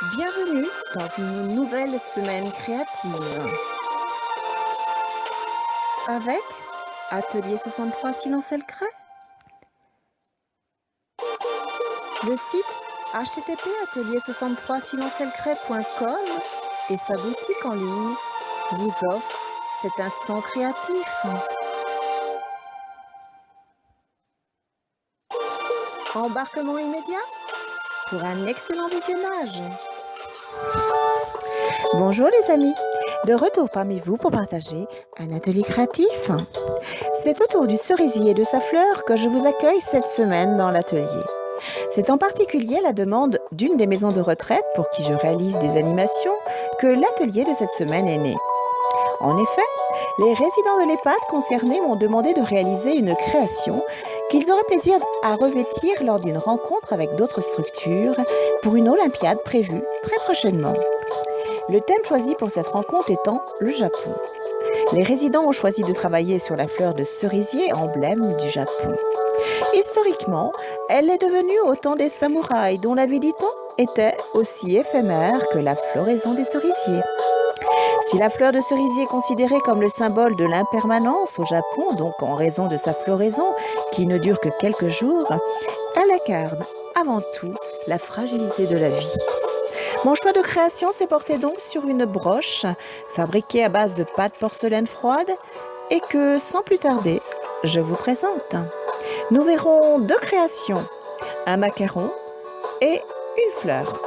Bienvenue dans une nouvelle semaine créative avec Atelier 63 Silence et le crée. Le site http://atelier63silencelcret.com et sa boutique en ligne vous offrent cet instant créatif. Embarquement immédiat pour un excellent visionnage. Bonjour les amis, de retour parmi vous pour partager un atelier créatif. C'est autour du cerisier et de sa fleur que je vous accueille cette semaine dans l'atelier. C'est en particulier à la demande d'une des maisons de retraite pour qui je réalise des animations que l'atelier de cette semaine est né. En effet, les résidents de l'EHPAD concernés m'ont demandé de réaliser une création qu'ils auraient plaisir à revêtir lors d'une rencontre avec d'autres structures pour une Olympiade prévue très prochainement. Le thème choisi pour cette rencontre étant le Japon. Les résidents ont choisi de travailler sur la fleur de cerisier, emblème du Japon. Historiquement, elle est devenue au temps des samouraïs, dont la vie, dit-on, était aussi éphémère que la floraison des cerisiers. Si la fleur de cerisier est considérée comme le symbole de l'impermanence au Japon, donc en raison de sa floraison qui ne dure que quelques jours, elle incarne avant tout la fragilité de la vie. Mon choix de création s'est porté donc sur une broche fabriquée à base de pâte porcelaine froide et que, sans plus tarder, je vous présente. Nous verrons deux créations, un macaron et une fleur,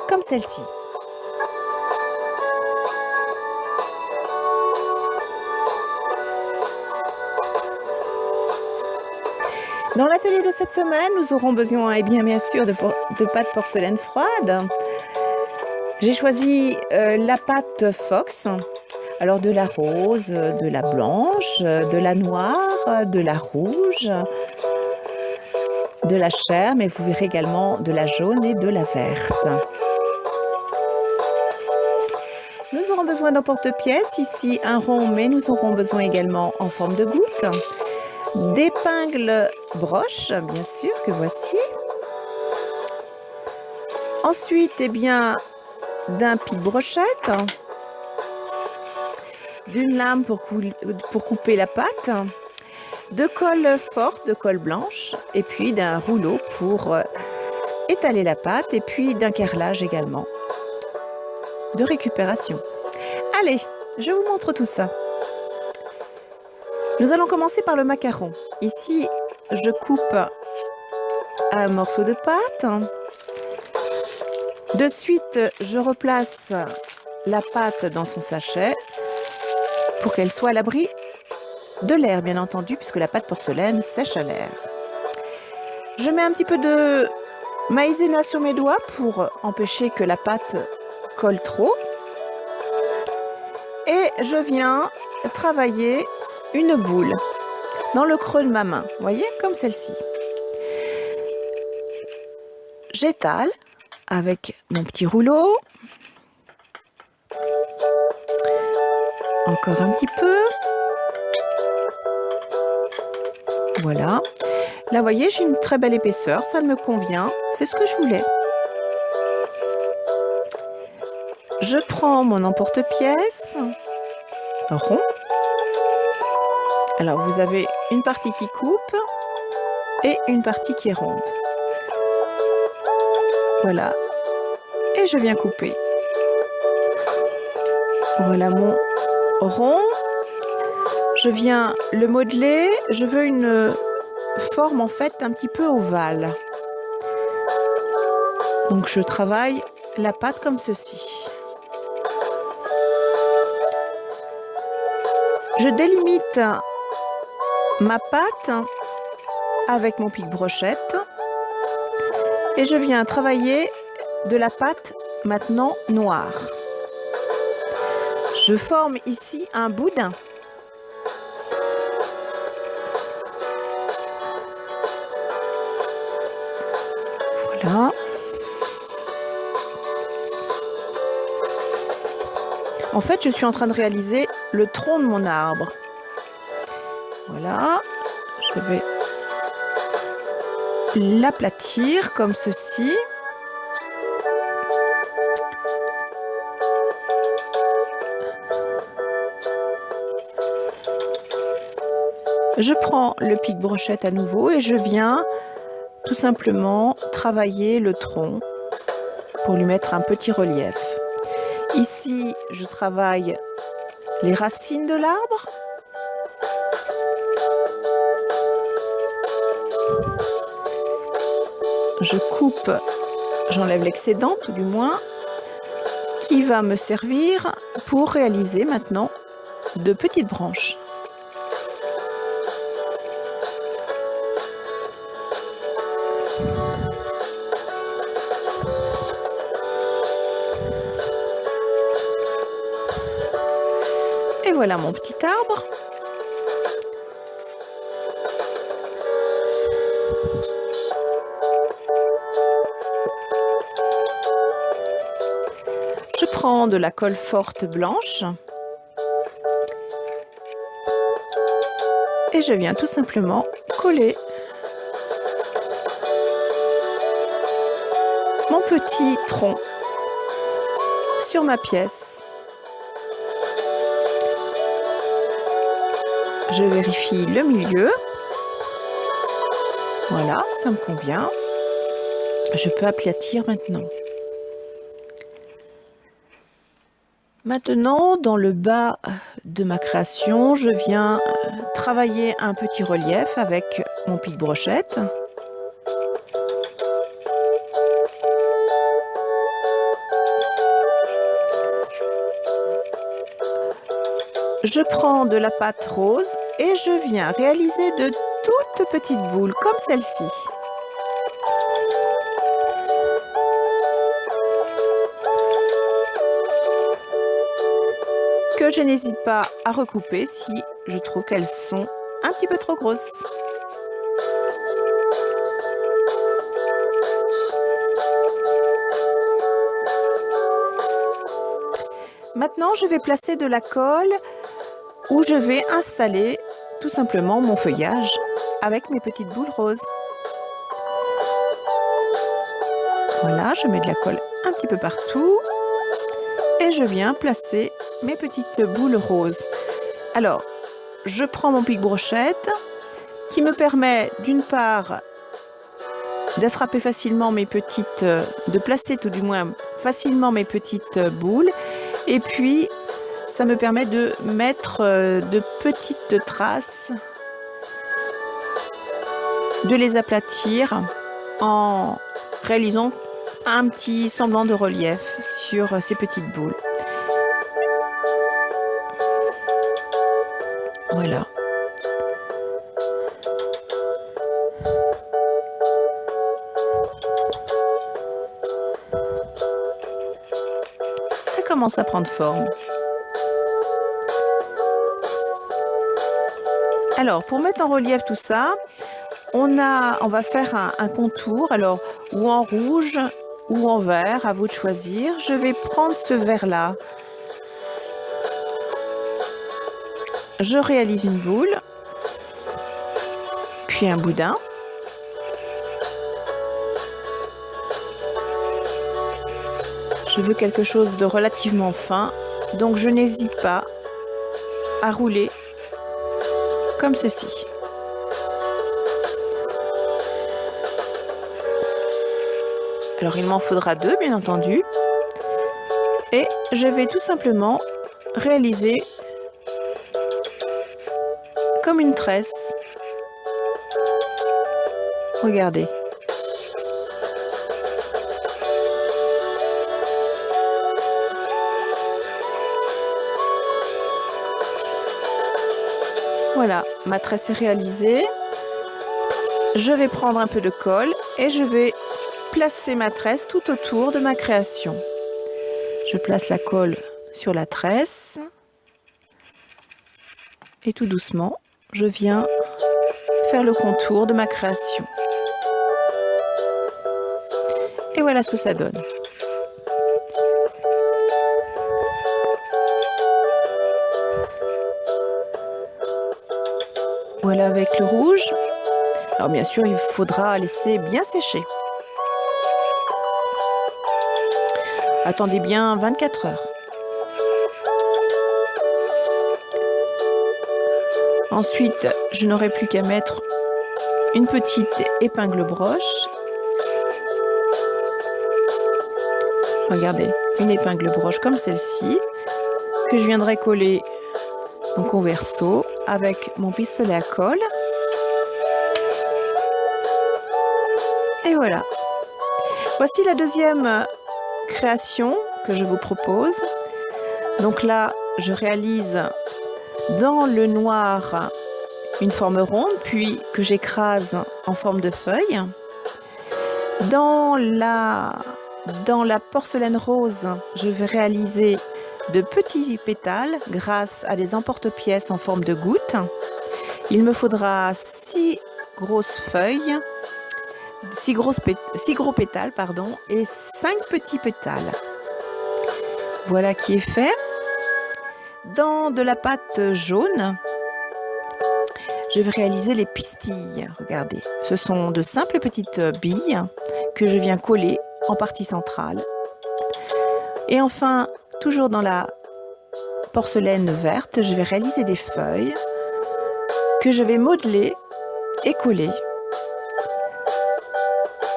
comme celle-ci. Dans l'atelier de cette semaine, nous aurons besoin, bien sûr, de pâte porcelaine froide. J'ai choisi la pâte Fox, alors de la rose, de la blanche, de la noire, de la rouge, de la chair, mais vous verrez également de la jaune et de la verte. Nous aurons besoin d'un porte-pièce, ici un rond, mais nous aurons besoin également en forme de goutte. D'épingles broches, bien sûr, que voici. Ensuite, d'un pic-brochette, d'une lame pour couper la pâte, de colle forte, de colle blanche, et puis d'un rouleau pour étaler la pâte, et puis d'un carrelage également, de récupération. Allez, je vous montre tout ça. Nous allons commencer par le macaron. Ici, je coupe un morceau de pâte. De suite, je replace la pâte dans son sachet pour qu'elle soit à l'abri de l'air, bien entendu, puisque la pâte porcelaine sèche à l'air. Je mets un petit peu de maïzena sur mes doigts pour empêcher que la pâte colle trop. Et je viens travailler une boule dans le creux de ma main, vous voyez, comme celle-ci. J'étale avec mon petit rouleau. Encore un petit peu. Voilà. Là, vous voyez, j'ai une très belle épaisseur, ça me convient, c'est ce que je voulais. Je prends mon emporte-pièce rond. Alors, vous avez une partie qui coupe et une partie qui est ronde. Voilà. Et je viens couper. Voilà mon rond. Je viens le modeler. Je veux une forme en fait un petit peu ovale. Donc, je travaille la pâte comme ceci. Je délimite ma pâte avec mon pic-brochette et je viens travailler de la pâte maintenant noire. Je forme ici un boudin. Voilà. En fait, je suis en train de réaliser le tronc de mon arbre. Voilà, je vais l'aplatir comme ceci. Je prends le pic-brochette à nouveau et je viens tout simplement travailler le tronc pour lui mettre un petit relief. Ici, je travaille les racines de l'arbre. Je coupe, j'enlève l'excédent tout du moins, qui va me servir pour réaliser maintenant de petites branches. Et voilà mon petit arbre. Je prends de la colle forte blanche et je viens tout simplement coller mon petit tronc sur ma pièce. Je vérifie le milieu. Voilà, ça me convient. Je peux aplatir maintenant. Maintenant, dans le bas de ma création, je viens travailler un petit relief avec mon pic-brochette. Je prends de la pâte rose et je viens réaliser de toutes petites boules comme celle-ci. Que je n'hésite pas à recouper si je trouve qu'elles sont un petit peu trop grosses. Maintenant, je vais placer de la colle où je vais installer tout simplement mon feuillage avec mes petites boules roses. Voilà, je mets de la colle un petit peu partout et je viens placer mes petites boules roses. Alors, je prends mon pic-brochette qui me permet d'une part d'attraper facilement mes petites, de placer tout du moins facilement mes petites boules, et puis ça me permet de mettre de petites traces, de les aplatir en réalisant un petit semblant de relief sur ces petites boules. Voilà. Ça commence à prendre forme. Alors, pour mettre en relief tout ça, on va faire un contour, alors ou en rouge ou en vert, à vous de choisir. Je vais prendre ce vert-là. Je réalise une boule, puis un boudin. Je veux quelque chose de relativement fin, donc je n'hésite pas à rouler comme ceci. Alors il m'en faudra deux, bien entendu. Et je vais tout simplement réaliser comme une tresse. Regardez. Voilà, ma tresse est réalisée. Je vais prendre un peu de colle et je vais placer ma tresse tout autour de ma création. Je place la colle sur la tresse et tout doucement, je viens faire le contour de ma création. Et voilà ce que ça donne. Voilà avec le rouge. Alors bien sûr, il faudra laisser bien sécher. Attendez bien 24 heures. Ensuite, je n'aurai plus qu'à mettre une petite épingle broche. Regardez, une épingle broche comme celle-ci, que je viendrai coller donc au verso avec mon pistolet à colle. Et voilà. Voici la deuxième création que je vous propose. Donc là, je réalise dans le noir une forme ronde, puis que j'écrase en forme de feuille. Dans la porcelaine rose, je vais réaliser de petits pétales grâce à des emporte-pièces en forme de gouttes. Il me faudra 6 grosses feuilles, 6 gros pétales, pardon, et 5 petits pétales. Voilà qui est fait. Dans de la pâte jaune, je vais réaliser les pistilles. Regardez, ce sont de simples petites billes que je viens coller en partie centrale. Et enfin, toujours dans la porcelaine verte, je vais réaliser des feuilles que je vais modeler et coller.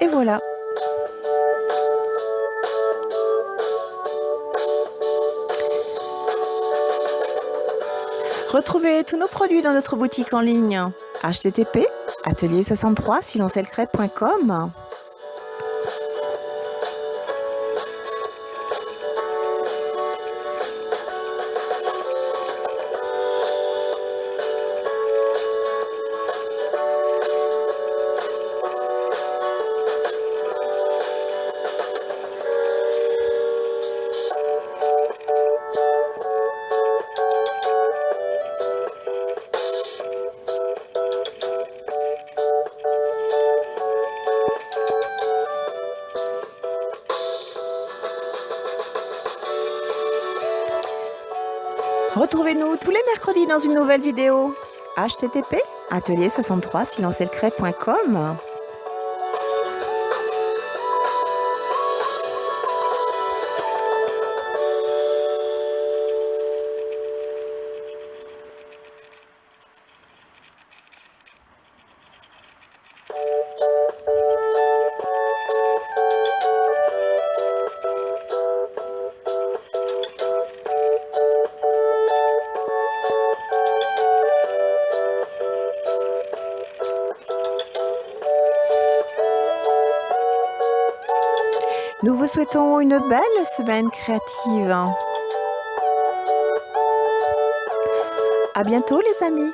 Et voilà. Retrouvez tous nos produits dans notre boutique en ligne http://atelier63silencelcrêpe.com. Retrouvez-nous tous les mercredis dans une nouvelle vidéo. http://atelier63silencelcrêpe.com. Nous vous souhaitons une belle semaine créative. À bientôt les amis.